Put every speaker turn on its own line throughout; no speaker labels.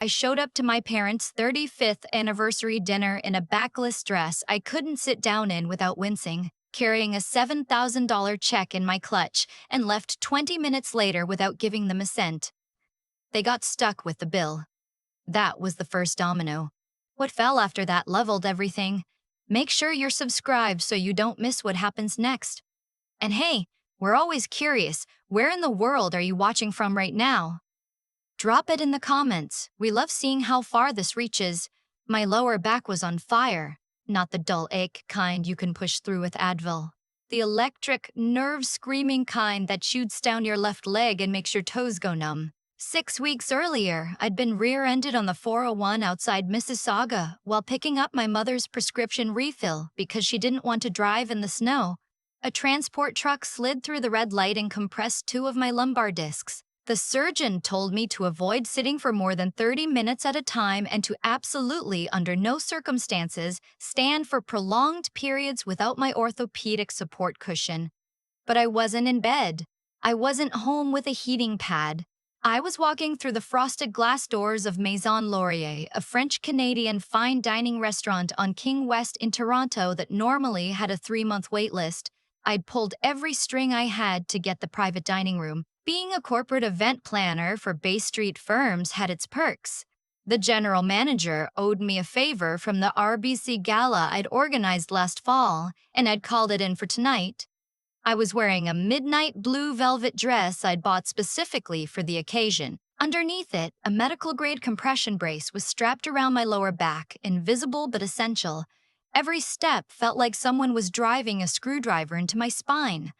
I showed up to my parents' 35th anniversary dinner in a backless dress I couldn't sit down in without wincing, carrying a $7,000 check in my clutch, and left 20 minutes later without giving them a cent. They got stuck with the bill. That was the first domino. What fell after that leveled everything. Make sure you're subscribed so you don't miss what happens next. And hey, we're always curious, where in the world are you watching from right now? Drop it in the comments. We love seeing how far this reaches. My lower back was on fire, not the dull ache kind you can push through with Advil. The electric, nerve-screaming kind that shoots down your left leg and makes your toes go numb. 6 weeks earlier, I'd been rear-ended on the 401 outside Mississauga while picking up my mother's prescription refill because she didn't want to drive in the snow. A transport truck slid through the red light and compressed two of my lumbar discs. The surgeon told me to avoid sitting for more than 30 minutes at a time and to absolutely, under no circumstances, stand for prolonged periods without my orthopedic support cushion. But I wasn't in bed. I wasn't home with a heating pad. I was walking through the frosted glass doors of Maison Laurier, a French-Canadian fine dining restaurant on King West in Toronto that normally had a 3-month waitlist. I'd pulled every string I had to get the private dining room. Being a corporate event planner for Bay Street firms had its perks. The general manager owed me a favor from the RBC gala I'd organized last fall, and I'd called it in for tonight. I was wearing a midnight blue velvet dress I'd bought specifically for the occasion. Underneath it, a medical-grade compression brace was strapped around my lower back, invisible but essential. Every step felt like someone was driving a screwdriver into my spine.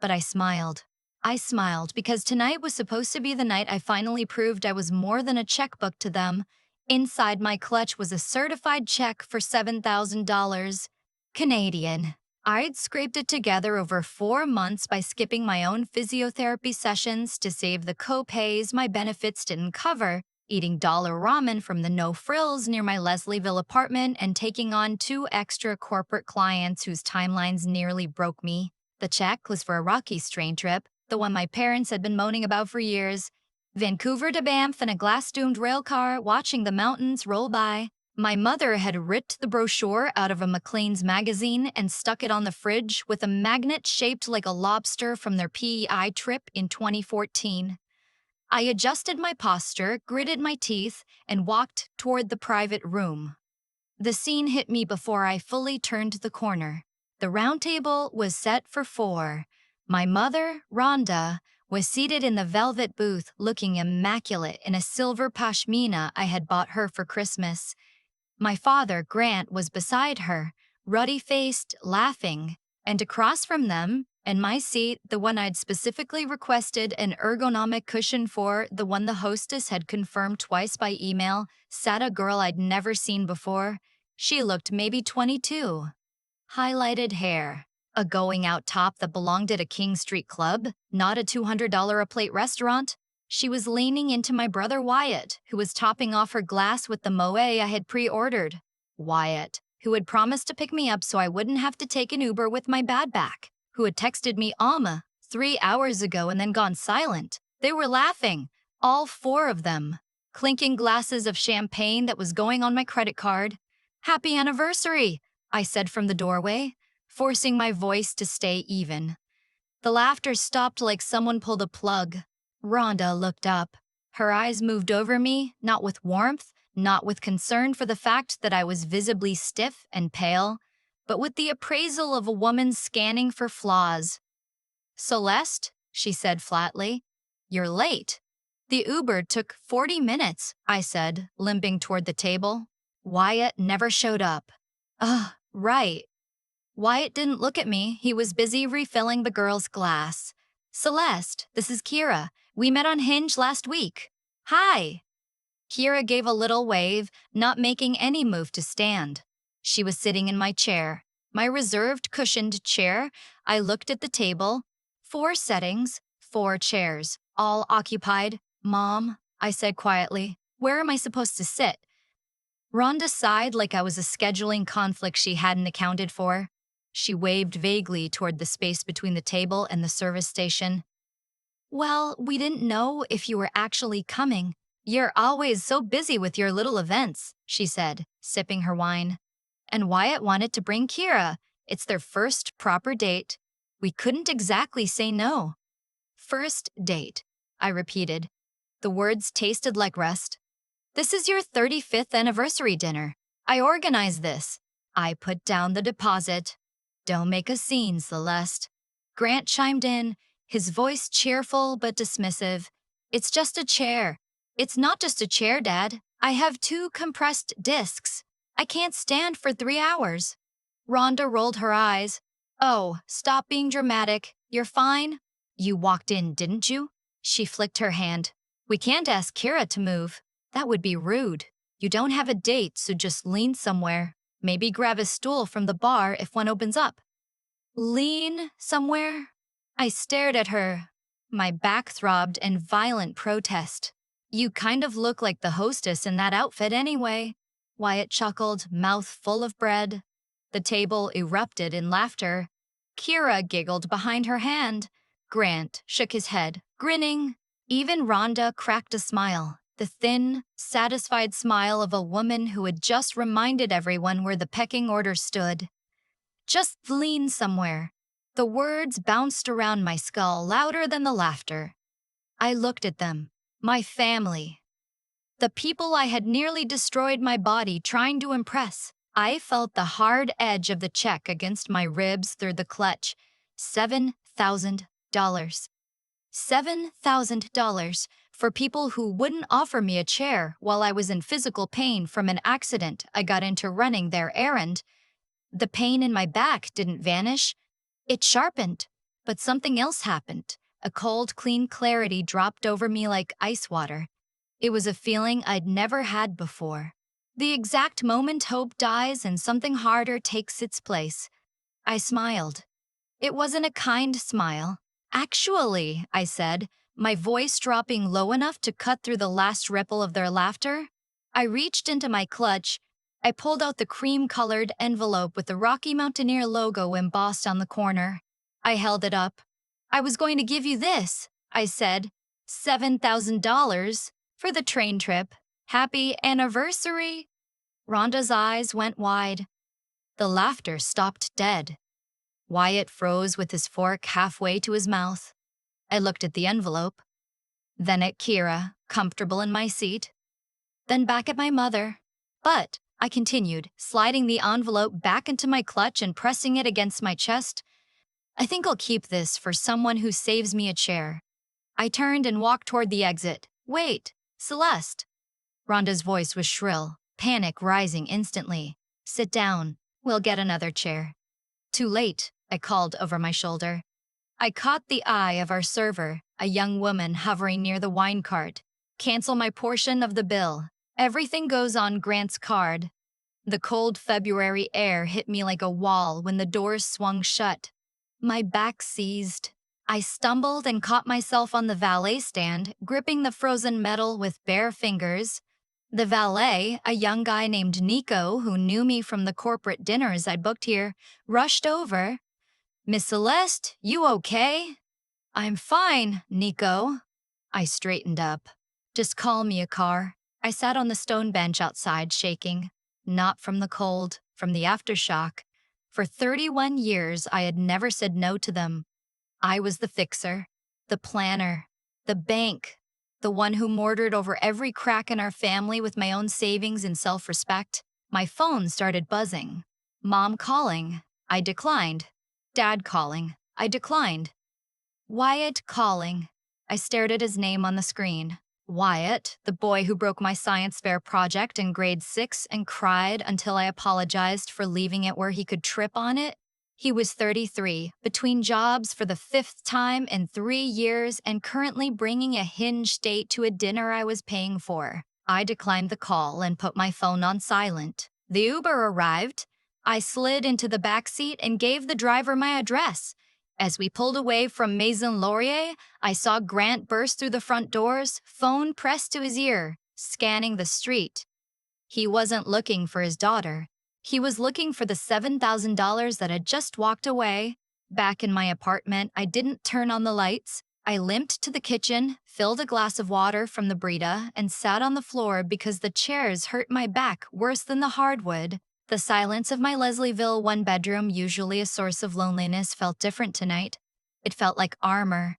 But I smiled. I smiled because tonight was supposed to be the night I finally proved I was more than a checkbook to them. Inside my clutch was a certified check for $7,000. Canadian. I'd scraped it together over 4 months by skipping my own physiotherapy sessions to save the co-pays my benefits didn't cover, eating dollar ramen from the No Frills near my Leslieville apartment, and taking on 2 extra corporate clients whose timelines nearly broke me. The check was for a Rockies train trip, the one my parents had been moaning about for years. Vancouver to Banff in a glass-doomed railcar, watching the mountains roll by. My mother had ripped the brochure out of a Maclean's magazine and stuck it on the fridge with a magnet shaped like a lobster from their PEI trip in 2014. I adjusted my posture, gritted my teeth, and walked toward the private room. The scene hit me before I fully turned the corner. The round table was set for 4. My mother, Rhonda, was seated in the velvet booth looking immaculate in a silver pashmina I had bought her for Christmas. My father, Grant, was beside her, ruddy-faced, laughing, and across from them, in my seat, the one I'd specifically requested an ergonomic cushion for, the one the hostess had confirmed twice by email, sat a girl I'd never seen before. She looked maybe 22. Highlighted hair. A going-out top that belonged at a King Street club, not a $200-a-plate restaurant. She was leaning into my brother Wyatt, who was topping off her glass with the Moët I had pre-ordered. Wyatt, who had promised to pick me up so I wouldn't have to take an Uber with my bad back, who had texted me 3 hours ago and then gone silent. They were laughing, all 4 of them, clinking glasses of champagne that was going on my credit card. "Happy anniversary," I said from the doorway, forcing my voice to stay even. The laughter stopped like someone pulled a plug. Rhonda looked up. Her eyes moved over me, not with warmth, not with concern for the fact that I was visibly stiff and pale, but with the appraisal of a woman scanning for flaws. "Celeste," she said flatly, "you're late." "The Uber took 40 minutes, I said, limping toward the table. "Wyatt never showed up." Right. Wyatt didn't look at me. He was busy refilling the girl's glass. "Celeste, this is Kira. We met on Hinge last week." "Hi." Kira gave a little wave, not making any move to stand. She was sitting in my chair, my reserved cushioned chair. I looked at the table. 4 settings, 4 chairs, all occupied. "Mom," I said quietly, "where am I supposed to sit?" Rhonda sighed like I was a scheduling conflict she hadn't accounted for. She waved vaguely toward the space between the table and the service station. "Well, we didn't know if you were actually coming. You're always so busy with your little events, she said, sipping her wine. And Wyatt wanted to bring Kira. It's their first proper date. We couldn't exactly say no. First date, I repeated. The words tasted like rust. This is your 35th anniversary dinner. I organized this. I put down the deposit. Don't make a scene, Celeste. Grant chimed in, his voice cheerful but dismissive. It's just a chair. It's not just a chair, Dad. I have 2 compressed discs. I can't stand for 3 hours. Rhonda rolled her eyes. Oh, stop being dramatic. You're fine. You walked in, didn't you? She flicked her hand. We can't ask Kira to move. That would be rude. You don't have a date, so just lean somewhere. Maybe grab a stool from the bar if one opens up. Lean somewhere? I stared at her. My back throbbed in violent protest. You kind of look like the hostess in that outfit anyway. Wyatt chuckled, mouth full of bread. The table erupted in laughter. Kira giggled behind her hand. Grant shook his head, grinning. Even Rhonda cracked a smile, the thin, satisfied smile of a woman who had just reminded everyone where the pecking order stood. Just lean somewhere. The words bounced around my skull louder than the laughter. I looked at them, my family. The people I had nearly destroyed my body trying to impress. I felt the hard edge of the check against my ribs through the clutch. $7,000. $7,000 for people who wouldn't offer me a chair while I was in physical pain from an accident I got into running their errand. The pain in my back didn't vanish. It sharpened, but something else happened. A cold, clean clarity dropped over me like ice water. It was a feeling I'd never had before. The exact moment hope dies and something harder takes its place. I smiled. It wasn't a kind smile. Actually, I said, my voice dropping low enough to cut through the last ripple of their laughter. I reached into my clutch. I pulled out the cream-colored envelope with the Rocky Mountaineer logo embossed on the corner. I held it up. I was going to give you this, I said. $7,000 for the train trip. Happy anniversary. Rhonda's eyes went wide. The laughter stopped dead. Wyatt froze with his fork halfway to his mouth. I looked at the envelope, then at Kira, comfortable in my seat, then back at my mother. But, I continued, sliding the envelope back into my clutch and pressing it against my chest, I think I'll keep this for someone who saves me a chair. I turned and walked toward the exit. Wait, Celeste. Rhonda's voice was shrill, panic rising instantly. Sit down. We'll get another chair. Too late, I called over my shoulder. I caught the eye of our server, a young woman hovering near the wine cart. Cancel my portion of the bill. Everything goes on Grant's card. The cold February air hit me like a wall when the doors swung shut. My back seized. I stumbled and caught myself on the valet stand, gripping the frozen metal with bare fingers. The valet, a young guy named Nico who knew me from the corporate dinners I'd booked here, rushed over. Miss Celeste, you okay? I'm fine, Nico. I straightened up. Just call me a car. I sat on the stone bench outside, shaking. Not from the cold, from the aftershock. For 31 years, I had never said no to them. I was the fixer, the planner, the bank, the one who mortared over every crack in our family with my own savings and self-respect. My phone started buzzing. Mom calling. I declined. Dad calling. I declined. Wyatt calling. I stared at his name on the screen. Wyatt, the boy who broke my science fair project in grade 6 and cried until I apologized for leaving it where he could trip on it. He was 33, between jobs for the 5th time in 3 years and currently bringing a hinge date to a dinner I was paying for. I declined the call and put my phone on silent. The Uber arrived. I slid into the back seat and gave the driver my address. As we pulled away from Maison Laurier, I saw Grant burst through the front doors, phone pressed to his ear, scanning the street. He wasn't looking for his daughter. He was looking for the $7,000 that had just walked away. Back in my apartment, I didn't turn on the lights. I limped to the kitchen, filled a glass of water from the Brita, and sat on the floor because the chairs hurt my back worse than the hardwood. The silence of my Leslieville one-bedroom, usually a source of loneliness, felt different tonight. It felt like armor.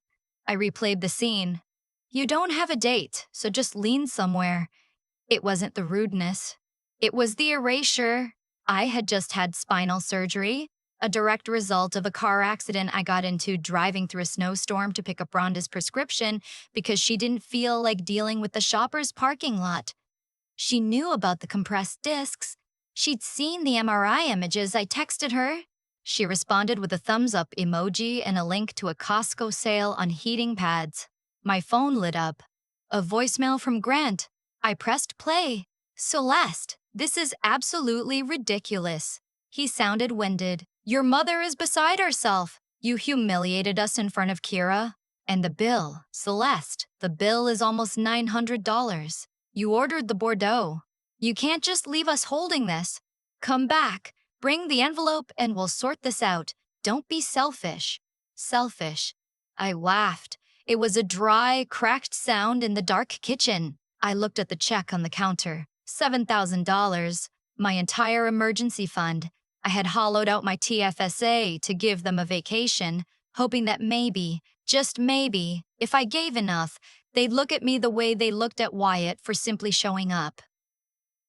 I replayed the scene. You don't have a date, so just lean somewhere. It wasn't the rudeness. It was the erasure. I had just had spinal surgery, a direct result of a car accident I got into driving through a snowstorm to pick up Rhonda's prescription because she didn't feel like dealing with the shopper's parking lot. She knew about the compressed discs. She'd seen the MRI images I texted her. She responded with a thumbs-up emoji and a link to a Costco sale on heating pads. My phone lit up. A voicemail from Grant. I pressed play. Celeste, this is absolutely ridiculous. He sounded winded. Your mother is beside herself. You humiliated us in front of Kira. And the bill, Celeste, the bill is almost $900. You ordered the Bordeaux. You can't just leave us holding this. Come back, bring the envelope, and we'll sort this out. Don't be selfish. Selfish. I laughed. It was a dry, cracked sound in the dark kitchen. I looked at the check on the counter. $7,000. My entire emergency fund. I had hollowed out my TFSA to give them a vacation, hoping that maybe, just maybe, if I gave enough, they'd look at me the way they looked at Wyatt for simply showing up.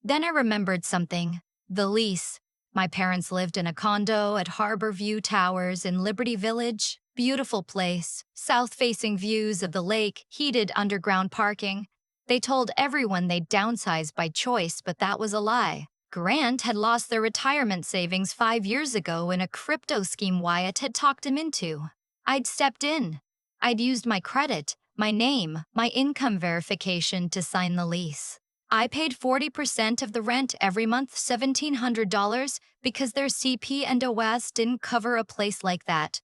Then I remembered something. The lease. My parents lived in a condo at Harborview Towers in Liberty Village. Beautiful place. South-facing views of the lake, heated underground parking. They told everyone they'd downsized by choice, but that was a lie. Grant had lost their retirement savings 5 years ago in a crypto scheme Wyatt had talked him into. I'd stepped in. I'd used my credit, my name, my income verification to sign the lease. I paid 40% of the rent every month, $1,700, because their CP and OAS didn't cover a place like that.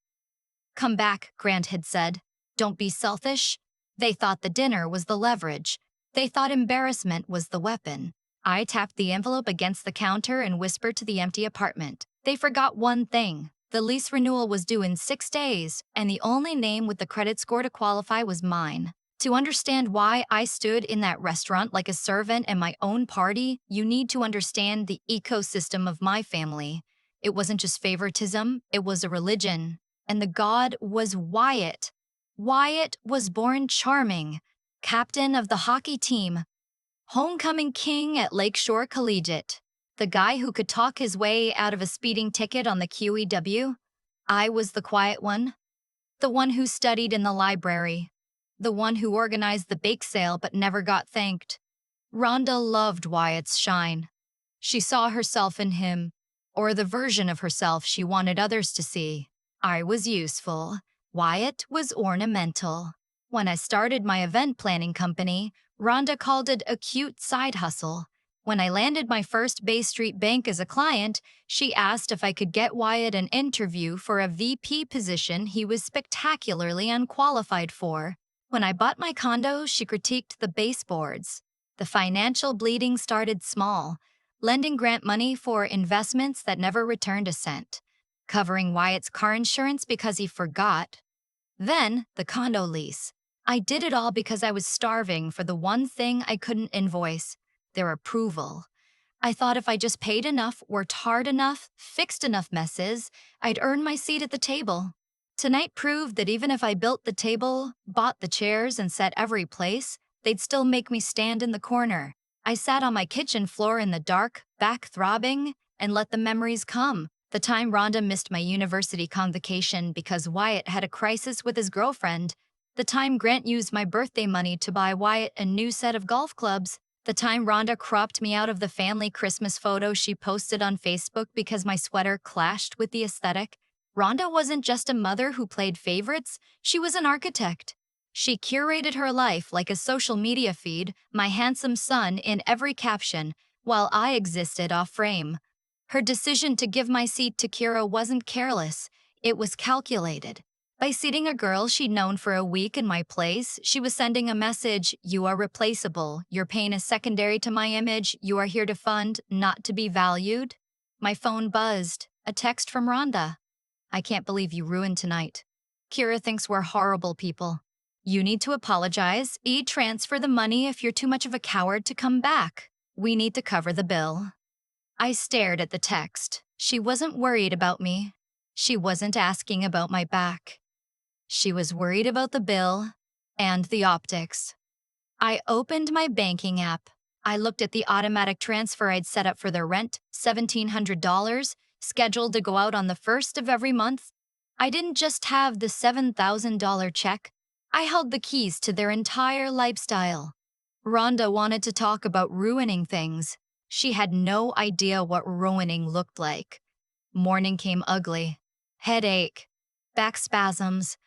Come back, Grant had said. Don't be selfish. They thought the dinner was the leverage. They thought embarrassment was the weapon. I tapped the envelope against the counter and whispered to the empty apartment. They forgot one thing. The lease renewal was due in 6 days, and the only name with the credit score to qualify was mine. To understand why I stood in that restaurant like a servant at my own party, you need to understand the ecosystem of my family. It wasn't just favoritism, it was a religion. And the god was Wyatt. Wyatt was born charming, captain of the hockey team, homecoming king at Lakeshore Collegiate, the guy who could talk his way out of a speeding ticket on the QEW. I was the quiet one, the one who studied in the library, the one who organized the bake sale but never got thanked. Rhonda loved Wyatt's shine. She saw herself in him, or the version of herself she wanted others to see. I was useful. Wyatt was ornamental. When I started my event planning company, Rhonda called it a cute side hustle. When I landed my first Bay Street bank as a client, she asked if I could get Wyatt an interview for a VP position he was spectacularly unqualified for. When I bought my condo, she critiqued the baseboards. The financial bleeding started small, lending Grant money for investments that never returned a cent, covering Wyatt's car insurance because he forgot. Then, the condo lease. I did it all because I was starving for the one thing I couldn't invoice, their approval. I thought if I just paid enough, worked hard enough, fixed enough messes, I'd earn my seat at the table. Tonight proved that even if I built the table, bought the chairs, and set every place, they'd still make me stand in the corner. I sat on my kitchen floor in the dark, back throbbing, and let the memories come. The time Rhonda missed my university convocation because Wyatt had a crisis with his girlfriend. The time Grant used my birthday money to buy Wyatt a new set of golf clubs. The time Rhonda cropped me out of the family Christmas photo she posted on Facebook because my sweater clashed with the aesthetic. Rhonda wasn't just a mother who played favorites, she was an architect. She curated her life like a social media feed, my handsome son in every caption, while I existed off-frame. Her decision to give my seat to Kira wasn't careless, it was calculated. By seating a girl she'd known for a week in my place, she was sending a message: you are replaceable, your pain is secondary to my image, you are here to fund, not to be valued. My phone buzzed, a text from Rhonda. I can't believe you ruined tonight. Kira thinks we're horrible people. You need to apologize. E-transfer the money if you're too much of a coward to come back. We need to cover the bill. I stared at the text. She wasn't worried about me. She wasn't asking about my back. She was worried about the bill and the optics. I opened my banking app. I looked at the automatic transfer I'd set up for their rent, $1,700, scheduled to go out on the first of every month. I didn't just have the $7,000 check. I held the keys to their entire lifestyle. Rhonda wanted to talk about ruining things. She had no idea what ruining looked like. Morning came ugly. Headache. Back spasms.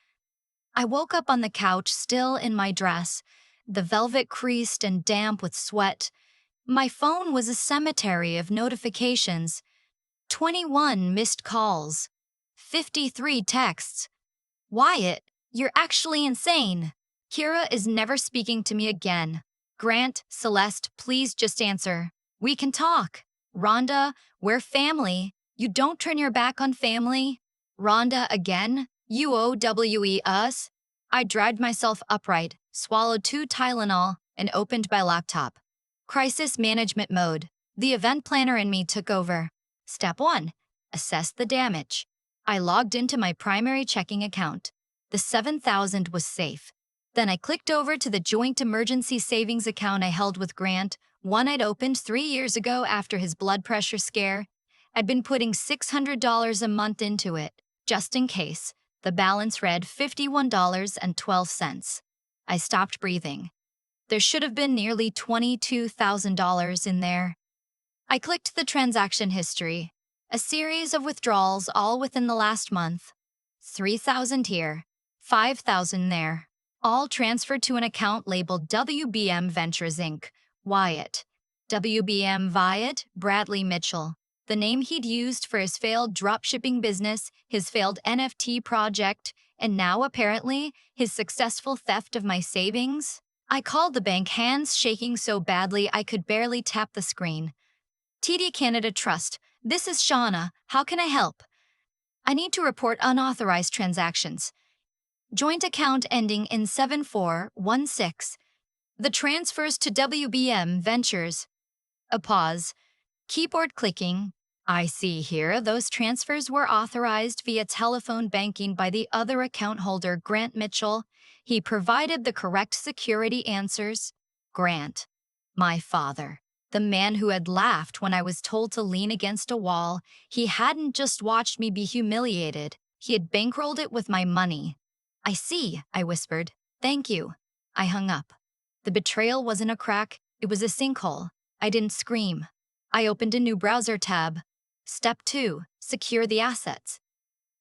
I woke up on the couch, still in my dress, the velvet creased and damp with sweat. My phone was a cemetery of notifications. 21 missed calls. 53 texts. Wyatt, you're actually insane. Kira is never speaking to me again. Grant, Celeste, please just answer. We can talk. Rhonda, we're family. You don't turn your back on family. Rhonda again? UOWE us? I dragged myself upright, swallowed 2 Tylenol, and opened my laptop. Crisis management mode. The event planner in me took over. Step 1. Assess the damage. I logged into my primary checking account. The $7,000 was safe. Then I clicked over to the joint emergency savings account I held with Grant, one I'd opened 3 years ago after his blood pressure scare. I'd been putting $600 a month into it, just in case. The balance read $51.12. I stopped breathing. There should have been nearly $22,000 in there. I clicked the transaction history. A series of withdrawals all within the last month. $3,000 here, $5,000 there. All transferred to an account labeled WBM Ventures Inc. Wyatt. WBM Wyatt Bradley Mitchell. The name he'd used for his failed dropshipping business, his failed NFT project, and now apparently his successful theft of my savings. I called the bank, hands shaking so badly I could barely tap the screen. TD Canada Trust, this is Shauna. How can I help? I need to report unauthorized transactions. Joint account ending in 7416. The transfers to WBM Ventures. A pause. Keyboard clicking. I see here those transfers were authorized via telephone banking by the other account holder, Grant Mitchell. He provided the correct security answers. Grant, my father, the man who had laughed when I was told to lean against a wall. He hadn't just watched me be humiliated. He had bankrolled it with my money. I see, I whispered. Thank you. I hung up. The betrayal wasn't a crack, it was a sinkhole. I didn't scream. I opened a new browser tab. Step 2. Secure the assets.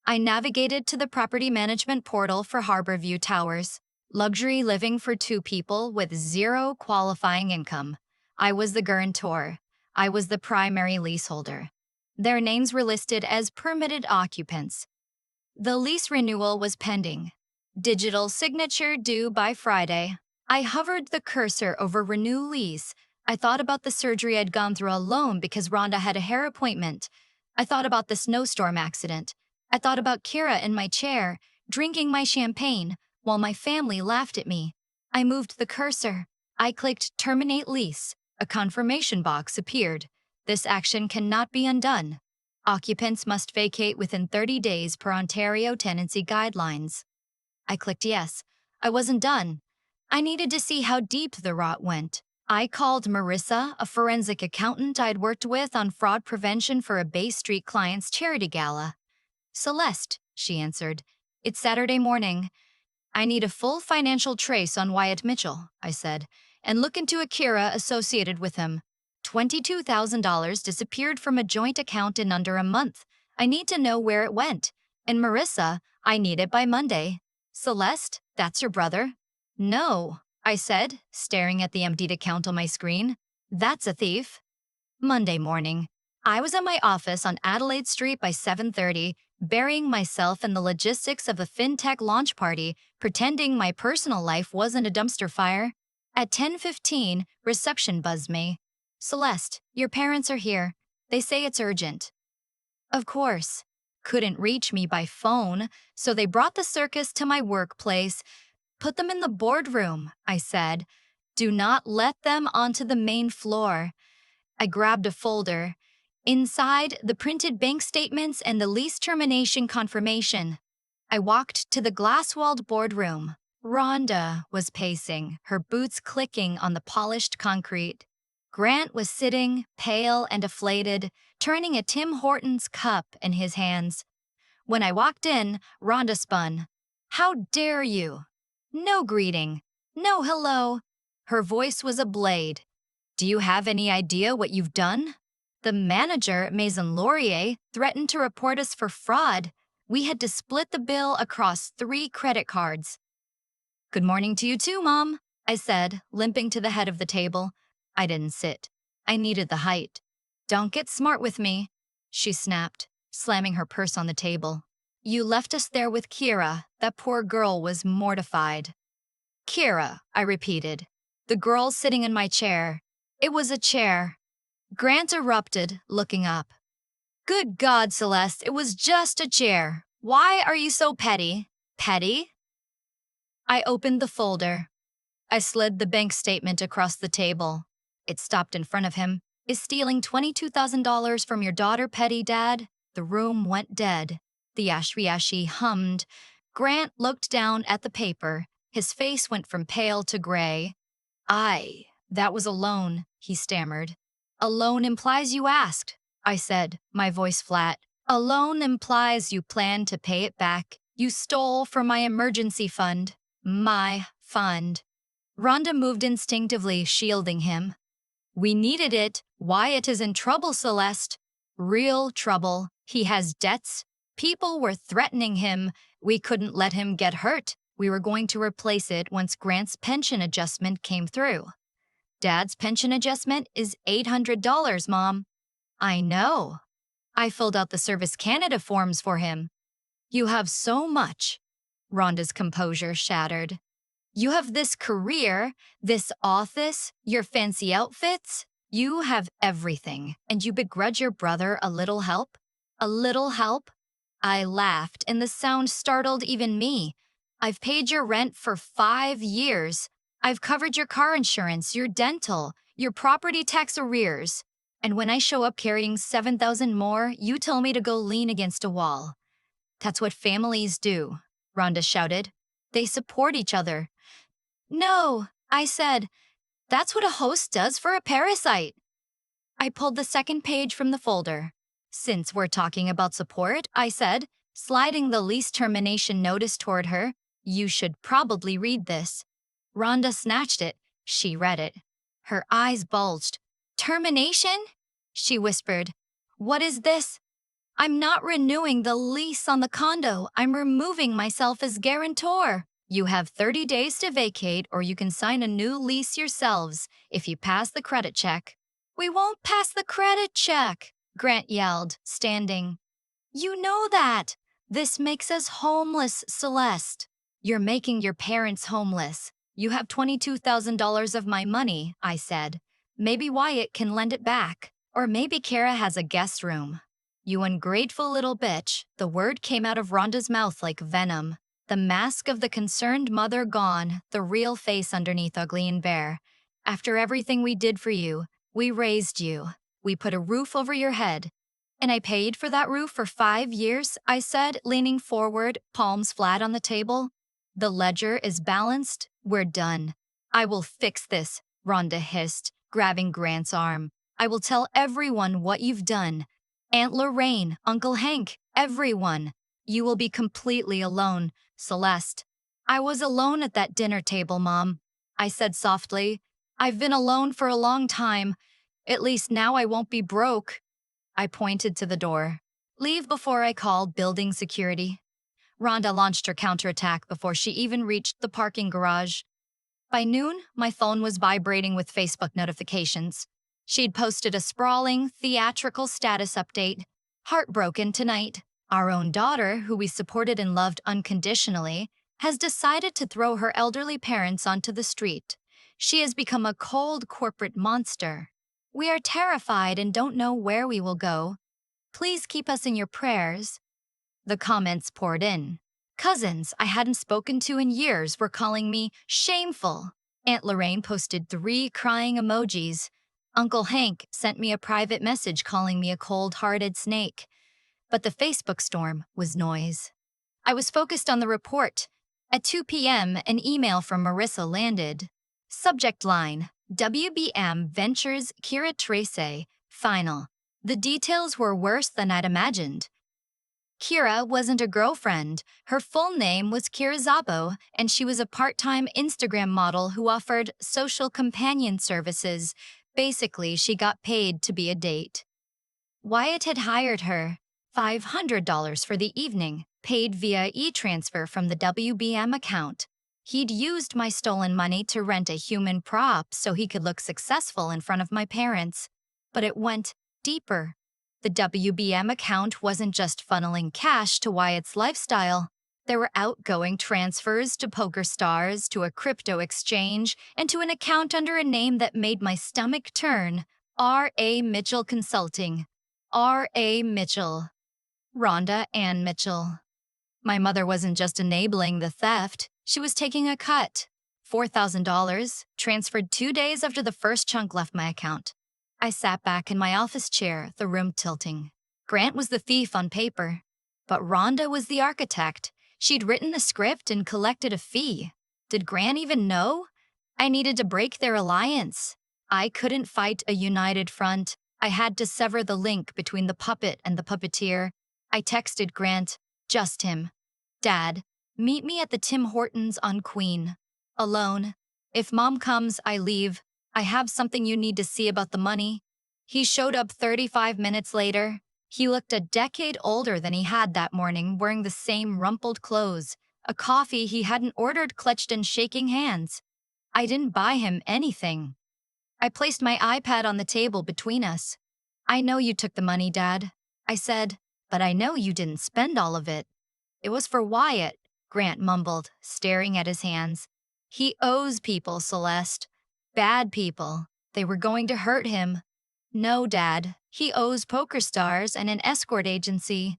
I navigated to the property management portal for Harborview Towers. Luxury living for 2 people with 0 qualifying income. I was the guarantor. I was the primary leaseholder. Their names were listed as permitted occupants. The lease renewal was pending. Digital signature due by Friday. I hovered the cursor over renew lease. I thought about the surgery I'd gone through alone because Rhonda had a hair appointment. I thought about the snowstorm accident. I thought about Kira in my chair, drinking my champagne, while my family laughed at me. I moved the cursor. I clicked terminate lease. A confirmation box appeared. This action cannot be undone. Occupants must vacate within 30 days per Ontario tenancy guidelines. I clicked yes. I wasn't done. I needed to see how deep the rot went. I called Marissa, a forensic accountant I'd worked with on fraud prevention for a Bay Street client's charity gala. Celeste, she answered. It's Saturday morning. I need a full financial trace on Wyatt Mitchell, I said, and look into Akira associated with him. $22,000 disappeared from a joint account in under a month. I need to know where it went. And Marissa, I need it by Monday. Celeste, that's your brother? No, I said, staring at the emptied account on my screen. That's a thief. Monday morning. I was at my office on Adelaide Street by 7:30, burying myself in the logistics of a fintech launch party, pretending my personal life wasn't a dumpster fire. At 10:15, reception buzzed me. Celeste, your parents are here. They say it's urgent. Of course. Couldn't reach me by phone, so they brought the circus to my workplace. Put them in the boardroom, I said. Do not let them onto the main floor. I grabbed a folder. Inside, the printed bank statements and the lease termination confirmation. I walked to the glass-walled boardroom. Rhonda was pacing, her boots clicking on the polished concrete. Grant was sitting, pale and deflated, turning a Tim Hortons cup in his hands. When I walked in, Rhonda spun. "How dare you?" No greeting. No hello. Her voice was a blade. "Do you have any idea what you've done?" The manager, Maison Laurier, threatened to report us for fraud. We had to split the bill across 3 credit cards. "Good morning to you too, Mom," I said, limping to the head of the table. I didn't sit. I needed the height. "Don't get smart with me," she snapped, slamming her purse on the table. "You left us there with Kira." That poor girl was mortified. "Kira," I repeated. "The girl sitting in my chair." It was a chair. Grant erupted, looking up. "Good God, Celeste, it was just a chair. Why are you so petty?" "Petty?" I opened the folder. I slid the bank statement across the table. It stopped in front of him. "Is stealing $22,000 from your daughter petty, Dad?" The room went dead. The Ashwiashi hummed. Grant looked down at the paper. His face went from pale to gray. That was a loan," he stammered. "A loan implies you asked," I said, my voice flat. "A loan implies you plan to pay it back. You stole from my emergency fund." "My fund." Rhonda moved instinctively, shielding him. "We needed it. Wyatt is in trouble, Celeste. Real trouble. He has debts. People were threatening him. We couldn't let him get hurt. We were going to replace it once Grant's pension adjustment came through." "Dad's pension adjustment is $800, Mom." "I know. I filled out the Service Canada forms for him." "You have so much." Rhonda's composure shattered. "You have this career, this office, your fancy outfits. You have everything, and you begrudge your brother a little help? A little help?" I laughed, and the sound startled even me. "I've paid your rent for 5 years. I've covered your car insurance, your dental, your property tax arrears. And when I show up carrying 7,000 more, you tell me to go lean against a wall." "That's what families do," Rhonda shouted. "They support each other." "No," I said. "That's what a host does for a parasite." I pulled the second page from the folder. "Since we're talking about support," I said, sliding the lease termination notice toward her, "you should probably read this." Rhonda snatched it. She read it. Her eyes bulged. "Termination?" she whispered. "What is this?" "I'm not renewing the lease on the condo. I'm removing myself as guarantor. You have 30 days to vacate, or you can sign a new lease yourselves if you pass the credit check." "We won't pass the credit check," Grant yelled, standing. "You know that. This makes us homeless, Celeste." "You're making your parents homeless. You have $22,000 of my money," I said. "Maybe Wyatt can lend it back. Or maybe Kara has a guest room." "You ungrateful little bitch." The word came out of Rhonda's mouth like venom. The mask of the concerned mother gone, the real face underneath ugly and bare. "After everything we did for you, we raised you. We put a roof over your head." "And I paid for that roof for 5 years," I said, leaning forward, palms flat on the table. "The ledger is balanced. We're done." "I will fix this," Rhonda hissed, grabbing Grant's arm. "I will tell everyone what you've done. Aunt Lorraine, Uncle Hank, everyone. You will be completely alone, Celeste." "I was alone at that dinner table, Mom," I said softly. "I've been alone for a long time. At least now I won't be broke." I pointed to the door. "Leave before I call building security." Rhonda launched her counterattack before she even reached the parking garage. By noon, my phone was vibrating with Facebook notifications. She'd posted a sprawling, theatrical status update. "Heartbroken tonight. Our own daughter, who we supported and loved unconditionally, has decided to throw her elderly parents onto the street. She has become a cold corporate monster. We are terrified and don't know where we will go. Please keep us in your prayers." The comments poured in. Cousins I hadn't spoken to in years were calling me shameful. Aunt Lorraine posted 3 crying emojis. Uncle Hank sent me a private message calling me a cold-hearted snake. But the Facebook storm was noise. I was focused on the report. At 2 p.m., an email from Marissa landed. Subject line, WBM Ventures Kira Trace, final. The details were worse than I'd imagined. Kira wasn't a girlfriend. Her full name was Kira Szabo, and she was a part-time Instagram model who offered social companion services. Basically, she got paid to be a date. Wyatt had hired her $500 for the evening, paid via e-transfer from the WBM account. He'd used my stolen money to rent a human prop so he could look successful in front of my parents. But it went deeper. The WBM account wasn't just funneling cash to Wyatt's lifestyle. There were outgoing transfers to poker stars, to a crypto exchange, and to an account under a name that made my stomach turn. R.A. Mitchell Consulting. R.A. Mitchell. Rhonda Ann Mitchell. My mother wasn't just enabling the theft, she was taking a cut. $4,000, transferred 2 days after the first chunk left my account. I sat back in my office chair, the room tilting. Grant was the thief on paper, but Rhonda was the architect. She'd written the script and collected a fee. Did Grant even know? I needed to break their alliance. I couldn't fight a united front. I had to sever the link between the puppet and the puppeteer. I texted Grant, just him. Dad, meet me at the Tim Hortons on Queen. Alone. If Mom comes, I leave. I have something you need to see about the money. He showed up 35 minutes later. He looked a decade older than he had that morning, wearing the same rumpled clothes. A coffee he hadn't ordered clutched in shaking hands. I didn't buy him anything. I placed my iPad on the table between us. I know you took the money, Dad, I said, but I know you didn't spend all of it. It was for Wyatt, Grant mumbled, staring at his hands. He owes people, Celeste. Bad people. They were going to hurt him. No, Dad. He owes poker stars and an escort agency.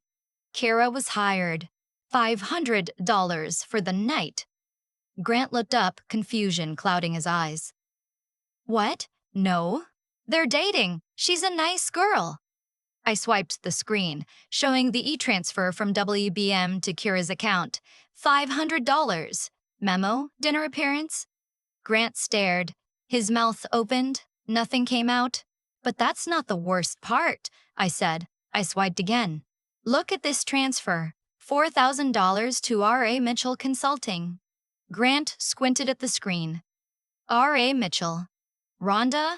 Kara was hired. $500 for the night. Grant looked up, confusion clouding his eyes. What? No. They're dating. She's a nice girl. I swiped the screen, showing the e-transfer from WBM to Kira's account. $500. Memo? Dinner appearance? Grant stared. His mouth opened. Nothing came out. But that's not the worst part, I said. I swiped again. Look at this transfer. $4,000 to R.A. Mitchell Consulting. Grant squinted at the screen. R.A. Mitchell. Rhonda?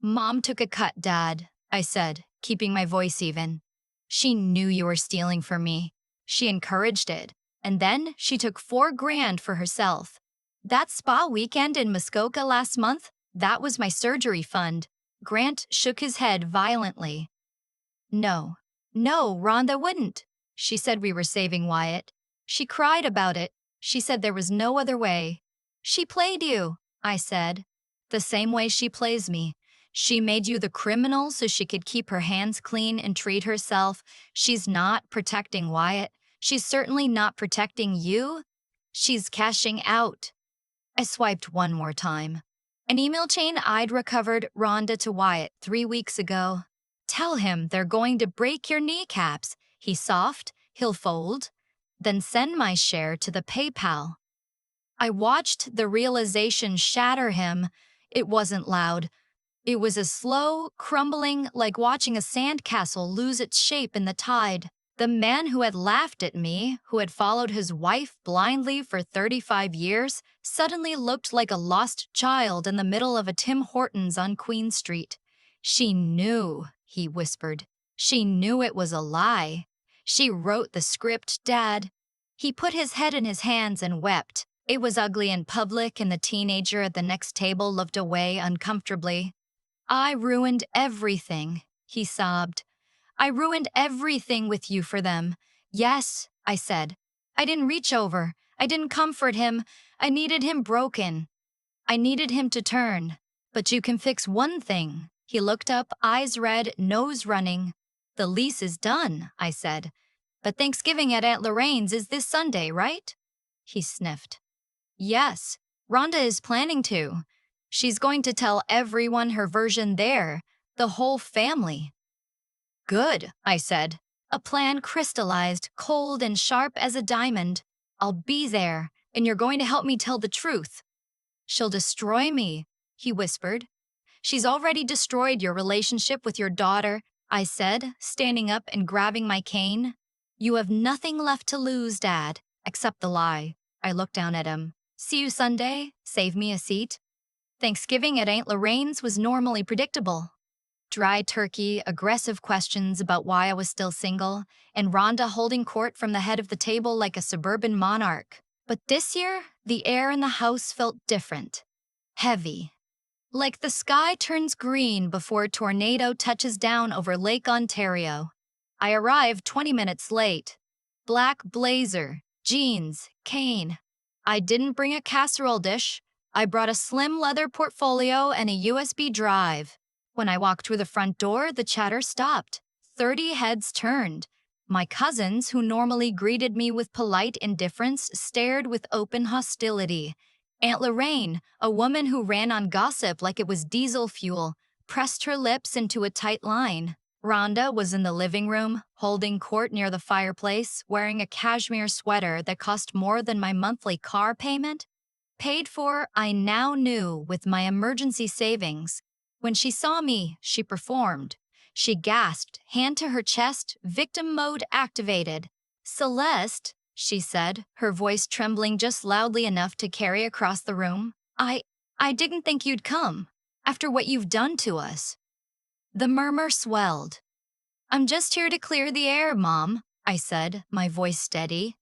Mom took a cut, Dad, I said, keeping my voice even. She knew you were stealing from me. She encouraged it. And then she took $4,000 for herself. That spa weekend in Muskoka last month, that was my surgery fund. Grant shook his head violently. No, Rhonda wouldn't. She said we were saving Wyatt. She cried about it. She said there was no other way. She played you, I said. The same way she plays me. She made you the criminal so she could keep her hands clean and treat herself. She's not protecting Wyatt. She's certainly not protecting you. She's cashing out. I swiped one more time. An email chain I'd recovered Rhonda to Wyatt 3 weeks ago. Tell him they're going to break your kneecaps. He's soft, he'll fold. Then send my share to the PayPal. I watched the realization shatter him. It wasn't loud. It was a slow, crumbling, like watching a sandcastle lose its shape in the tide. The man who had laughed at me, who had followed his wife blindly for 35 years, suddenly looked like a lost child in the middle of a Tim Hortons on Queen Street. She knew, he whispered. She knew it was a lie. She wrote the script, Dad. He put his head in his hands and wept. It was ugly in public, and the teenager at the next table looked away uncomfortably. I ruined everything, he sobbed. I ruined everything with you for them. Yes, I said. I didn't reach over. I didn't comfort him. I needed him broken. I needed him to turn. But you can fix one thing. He looked up, eyes red, nose running. The lease is done, I said. But Thanksgiving at Aunt Lorraine's is this Sunday, right? He sniffed. Yes, Rhonda is planning to. She's going to tell everyone her version there, the whole family. Good, I said. A plan crystallized, cold and sharp as a diamond. I'll be there, and you're going to help me tell the truth. She'll destroy me, he whispered. She's already destroyed your relationship with your daughter, I said, standing up and grabbing my cane. You have nothing left to lose, Dad, except the lie. I looked down at him. See you Sunday, save me a seat. Thanksgiving at Aunt Lorraine's was normally predictable. Dry turkey, aggressive questions about why I was still single, and Rhonda holding court from the head of the table like a suburban monarch. But this year, the air in the house felt different. Heavy. Like the sky turns green before a tornado touches down over Lake Ontario. I arrived 20 minutes late. Black blazer, jeans, cane. I didn't bring a casserole dish. I brought a slim leather portfolio and a USB drive. When I walked through the front door, the chatter stopped. 30 heads turned. My cousins, who normally greeted me with polite indifference, stared with open hostility. Aunt Lorraine, a woman who ran on gossip like it was diesel fuel, pressed her lips into a tight line. Rhonda was in the living room, holding court near the fireplace, wearing a cashmere sweater that cost more than my monthly car payment. Paid for, I now knew, with my emergency savings. When she saw me, she performed. She gasped, hand to her chest, victim mode activated. Celeste, she said, her voice trembling just loudly enough to carry across the room. I didn't think you'd come, after what you've done to us. The murmur swelled. I'm just here to clear the air, Mom, I said, my voice steady.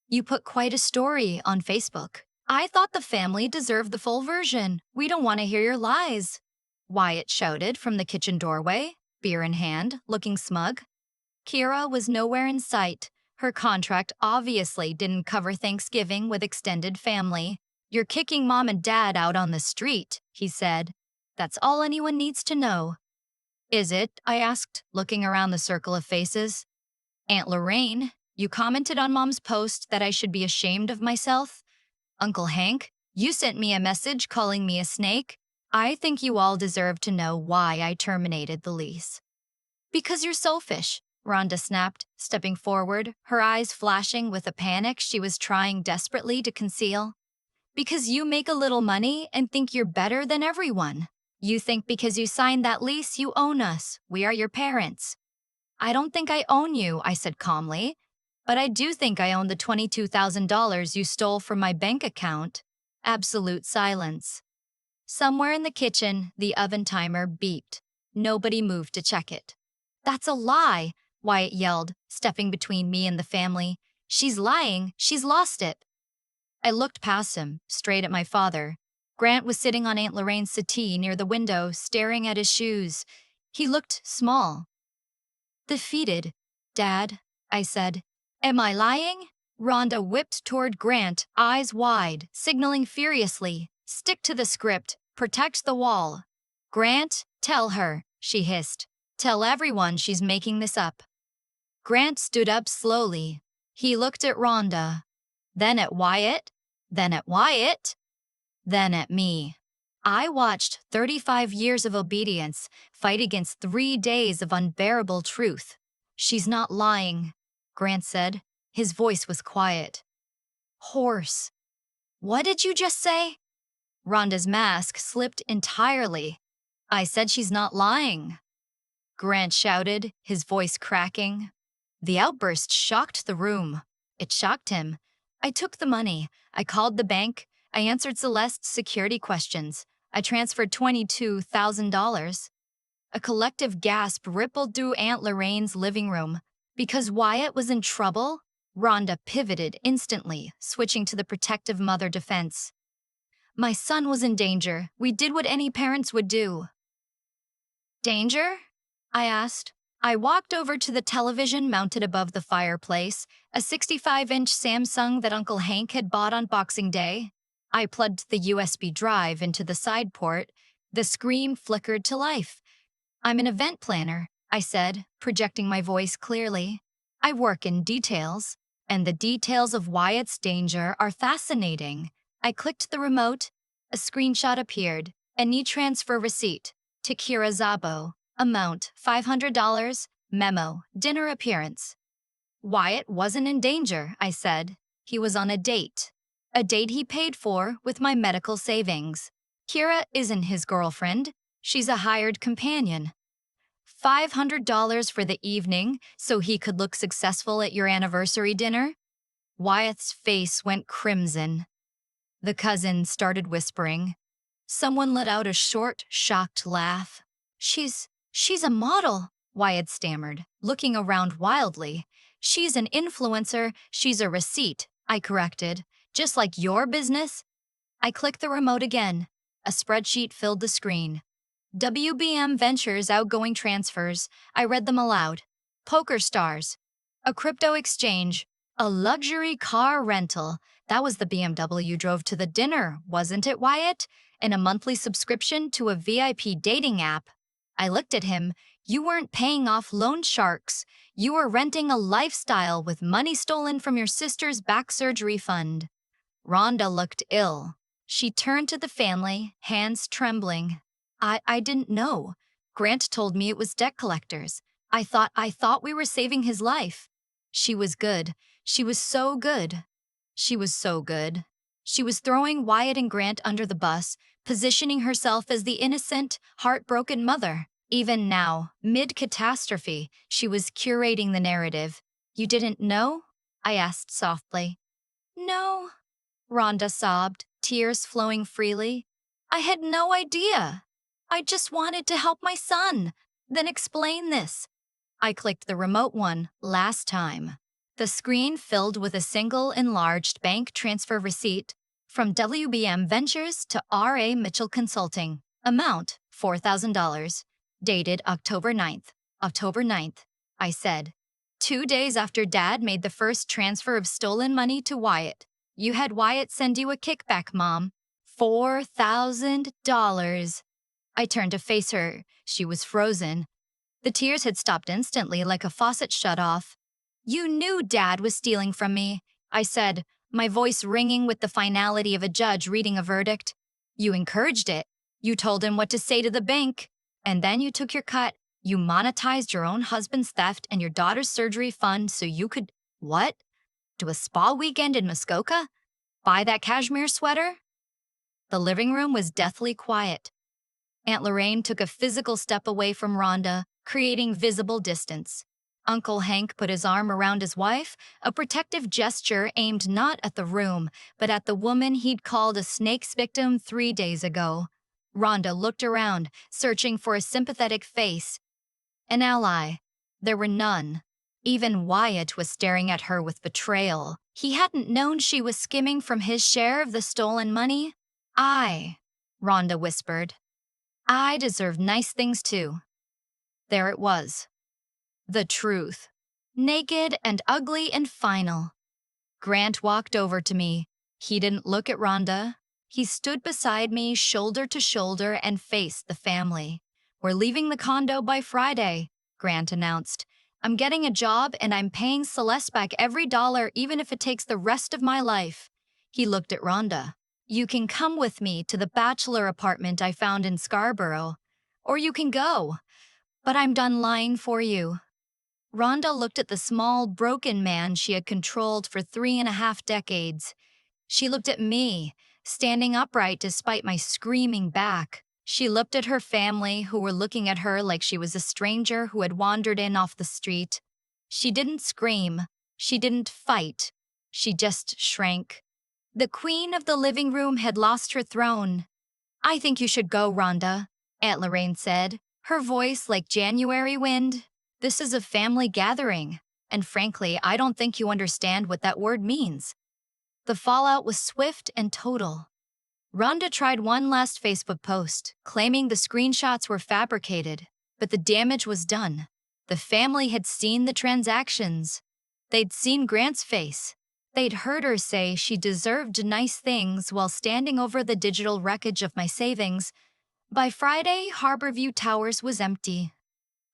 You put quite a story on Facebook. I thought the family deserved the full version. We don't want to hear your lies. Wyatt shouted from the kitchen doorway, beer in hand, looking smug. Kira was nowhere in sight. Her contract obviously didn't cover Thanksgiving with extended family. You're kicking Mom and Dad out on the street, he said. That's all anyone needs to know. Is it? I asked, looking around the circle of faces. Aunt Lorraine, you commented on Mom's post that I should be ashamed of myself. Uncle Hank, you sent me a message calling me a snake. I think you all deserve to know why I terminated the lease. Because you're selfish, Rhonda snapped, stepping forward, her eyes flashing with a panic she was trying desperately to conceal. Because you make a little money and think you're better than everyone. You think because you signed that lease, you own us. We are your parents. I don't think I own you, I said calmly. But I do think I own the $22,000 you stole from my bank account. Absolute silence. Somewhere in the kitchen, the oven timer beeped. Nobody moved to check it. That's a lie, Wyatt yelled, stepping between me and the family. She's lying. She's lost it. I looked past him, straight at my father. Grant was sitting on Aunt Lorraine's settee near the window, staring at his shoes. He looked small. Defeated, Dad, I said. Am I lying? Rhonda whipped toward Grant, eyes wide, signaling furiously. Stick to the script. Protect the wall. Grant, tell her, she hissed. Tell everyone she's making this up. Grant stood up slowly. He looked at Rhonda, then at Wyatt, then at Wyatt, then at me. I watched 35 years of obedience fight against 3 days of unbearable truth. She's not lying, Grant said. His voice was quiet. Hoarse. What did you just say? Rhonda's mask slipped entirely. I said she's not lying. Grant shouted, his voice cracking. The outburst shocked the room. It shocked him. I took the money. I called the bank. I answered Celeste's security questions. I transferred $22,000. A collective gasp rippled through Aunt Lorraine's living room. Because Wyatt was in trouble, Rhonda pivoted instantly, switching to the protective mother defense. My son was in danger. We did what any parents would do. Danger? I asked. I walked over to the television mounted above the fireplace, a 65-inch Samsung that Uncle Hank had bought on Boxing Day. I plugged the USB drive into the side port. The screen flickered to life. I'm an event planner, I said, projecting my voice clearly. I work in details, and the details of Wyatt's danger are fascinating. I clicked the remote, a screenshot appeared, an e-transfer receipt to Kira Zabo, amount $500, memo, dinner appearance. Wyatt wasn't in danger, I said. He was on a date. A date he paid for with my medical savings. Kira isn't his girlfriend. She's a hired companion. $500 for the evening so he could look successful at your anniversary dinner? Wyatt's face went crimson. The cousin started whispering. Someone let out a short, shocked laugh. She's a model, Wyatt stammered, looking around wildly. She's an influencer, she's a receipt, I corrected. Just like your business? I clicked the remote again. A spreadsheet filled the screen. WBM Ventures outgoing transfers. I read them aloud. Poker stars. A crypto exchange. A luxury car rental. That was the BMW drove to the dinner, wasn't it, Wyatt? And a monthly subscription to a VIP dating app. I looked at him. You weren't paying off loan sharks. You were renting a lifestyle with money stolen from your sister's back surgery fund. Rhonda looked ill. She turned to the family, hands trembling. I didn't know. Grant told me it was debt collectors. I thought we were saving his life. She was good. She was so good. She was so good. She was throwing Wyatt and Grant under the bus, positioning herself as the innocent, heartbroken mother. Even now, mid-catastrophe, she was curating the narrative. You didn't know? I asked softly. No, Rhonda sobbed, tears flowing freely. I had no idea. I just wanted to help my son. Then explain this. I clicked the remote one last time. The screen filled with a single enlarged bank transfer receipt from WBM Ventures to R.A. Mitchell Consulting. Amount $4,000. Dated October 9th. October 9th, I said. 2 days after Dad made the first transfer of stolen money to Wyatt. You had Wyatt send you a kickback, Mom. $4,000. I turned to face her. She was frozen. The tears had stopped instantly, like a faucet shut off. You knew Dad was stealing from me, I said, my voice ringing with the finality of a judge reading a verdict. You encouraged it. You told him what to say to the bank. And then you took your cut. You monetized your own husband's theft and your daughter's surgery fund so you could, what? Do a spa weekend in Muskoka? Buy that cashmere sweater? The living room was deathly quiet. Aunt Lorraine took a physical step away from Rhonda, creating visible distance. Uncle Hank put his arm around his wife, a protective gesture aimed not at the room, but at the woman he'd called a snake's victim 3 days ago. Rhonda looked around, searching for a sympathetic face. An ally. There were none. Even Wyatt was staring at her with betrayal. He hadn't known she was skimming from his share of the stolen money. Rhonda whispered. I deserve nice things too. There it was. The truth. Naked and ugly and final. Grant walked over to me. He didn't look at Rhonda. He stood beside me, shoulder to shoulder, and faced the family. We're leaving the condo by Friday, Grant announced. I'm getting a job and I'm paying Celeste back every dollar even if it takes the rest of my life. He looked at Rhonda. You can come with me to the bachelor apartment I found in Scarborough. Or you can go. But I'm done lying for you. Rhonda looked at the small, broken man she had controlled for 3.5 decades. She looked at me, standing upright despite my screaming back. She looked at her family, who were looking at her like she was a stranger who had wandered in off the street. She didn't scream. She didn't fight. She just shrank. The queen of the living room had lost her throne. I think you should go, Rhonda, Aunt Lorraine said, her voice like January wind. This is a family gathering, and frankly, I don't think you understand what that word means. The fallout was swift and total. Rhonda tried one last Facebook post, claiming the screenshots were fabricated, but the damage was done. The family had seen the transactions. They'd seen Grant's face. They'd heard her say she deserved nice things while standing over the digital wreckage of my savings. By Friday, Harborview Towers was empty.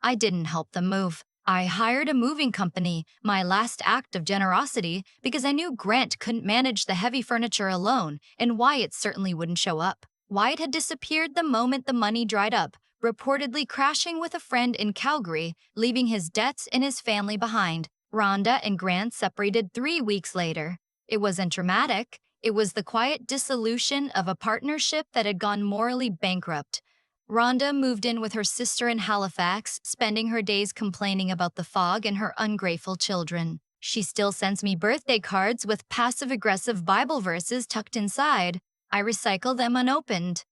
I didn't help them move. I hired a moving company, my last act of generosity, because I knew Grant couldn't manage the heavy furniture alone, and Wyatt certainly wouldn't show up. Wyatt had disappeared the moment the money dried up, reportedly crashing with a friend in Calgary, leaving his debts and his family behind. Rhonda and Grant separated 3 weeks later. It wasn't dramatic. It was the quiet dissolution of a partnership that had gone morally bankrupt. Rhonda moved in with her sister in Halifax, spending her days complaining about the fog and her ungrateful children. She still sends me birthday cards with passive-aggressive Bible verses tucked inside. I recycle them unopened.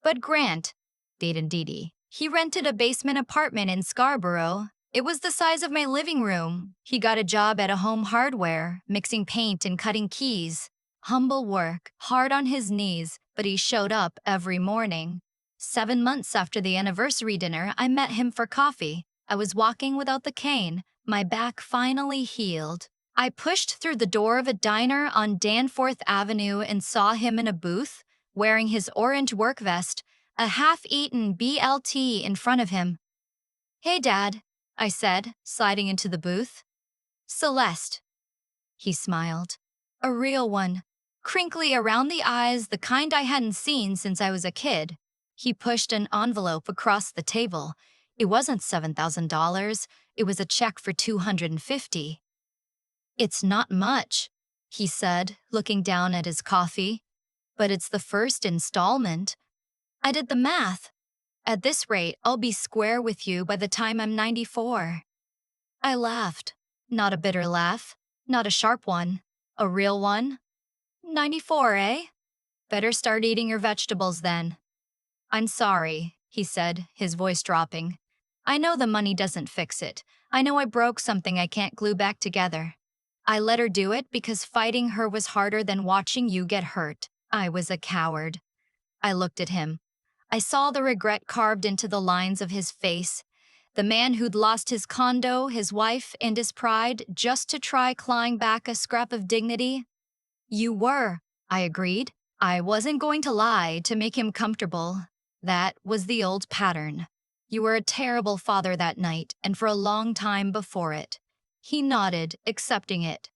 But Grant dated Dee Dee. He rented a basement apartment in Scarborough. It was the size of my living room. He got a job at a home hardware, mixing paint and cutting keys. Humble work, hard on his knees, but he showed up every morning. 7 months after the anniversary dinner, I met him for coffee. I was walking without the cane, my back finally healed. I pushed through the door of a diner on Danforth Avenue and saw him in a booth, wearing his orange work vest, a half-eaten BLT in front of him. "Hey, Dad," I said, sliding into the booth. "Celeste." He smiled. A real one. Crinkly around the eyes, the kind I hadn't seen since I was a kid. He pushed an envelope across the table. It wasn't $7,000. It was a check for $250. "It's not much," he said, looking down at his coffee. "But it's the first installment." I did the math. At this rate, I'll be square with you by the time I'm 94. I laughed. Not a bitter laugh. Not a sharp one. A real one. 94, eh? Better start eating your vegetables then. "I'm sorry," he said, his voice dropping. "I know the money doesn't fix it. I know I broke something I can't glue back together. I let her do it because fighting her was harder than watching you get hurt. I was a coward." I looked at him. I saw the regret carved into the lines of his face. The man who'd lost his condo, his wife, and his pride just to try clawing back a scrap of dignity. "You were," I agreed. I wasn't going to lie to make him comfortable. That was the old pattern. "You were a terrible father that night, and for a long time before it." He nodded, accepting it.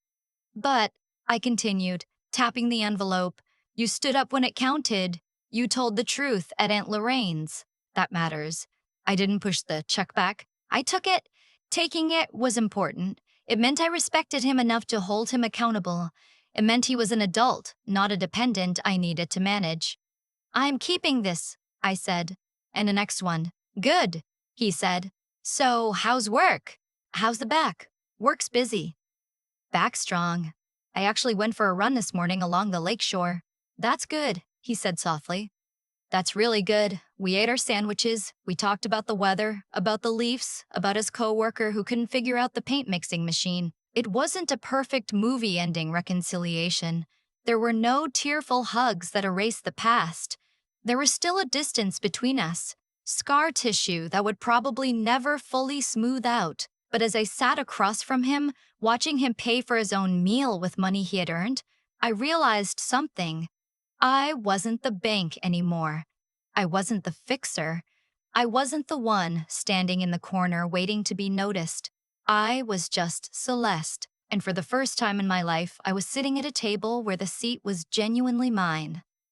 "But," I continued, tapping the envelope, "you stood up when it counted. You told the truth at Aunt Lorraine's. That matters." I didn't push the check back. I took it. Taking it was important. It meant I respected him enough to hold him accountable. It meant he was an adult, not a dependent I needed to manage. "I'm keeping this," I said. "And the next one." "Good," he said. "So, how's work? How's the back?" "Work's busy." "Back strong. I actually went for a run this morning along the lakeshore." "That's good," he said softly. "That's really good. We ate our sandwiches. We talked about the weather, about the Leafs, about his coworker who couldn't figure out the paint mixing machine. It wasn't a perfect movie ending reconciliation. There were no tearful hugs that erased the past. There was still a distance between us, scar tissue that would probably never fully smooth out. But as I sat across from him, watching him pay for his own meal with money he had earned, I realized something. I wasn't the bank anymore. I wasn't the fixer. I wasn't the one standing in the corner waiting to be noticed. I was just Celeste, and for the first time in my life, I was sitting at a table where the seat was genuinely mine.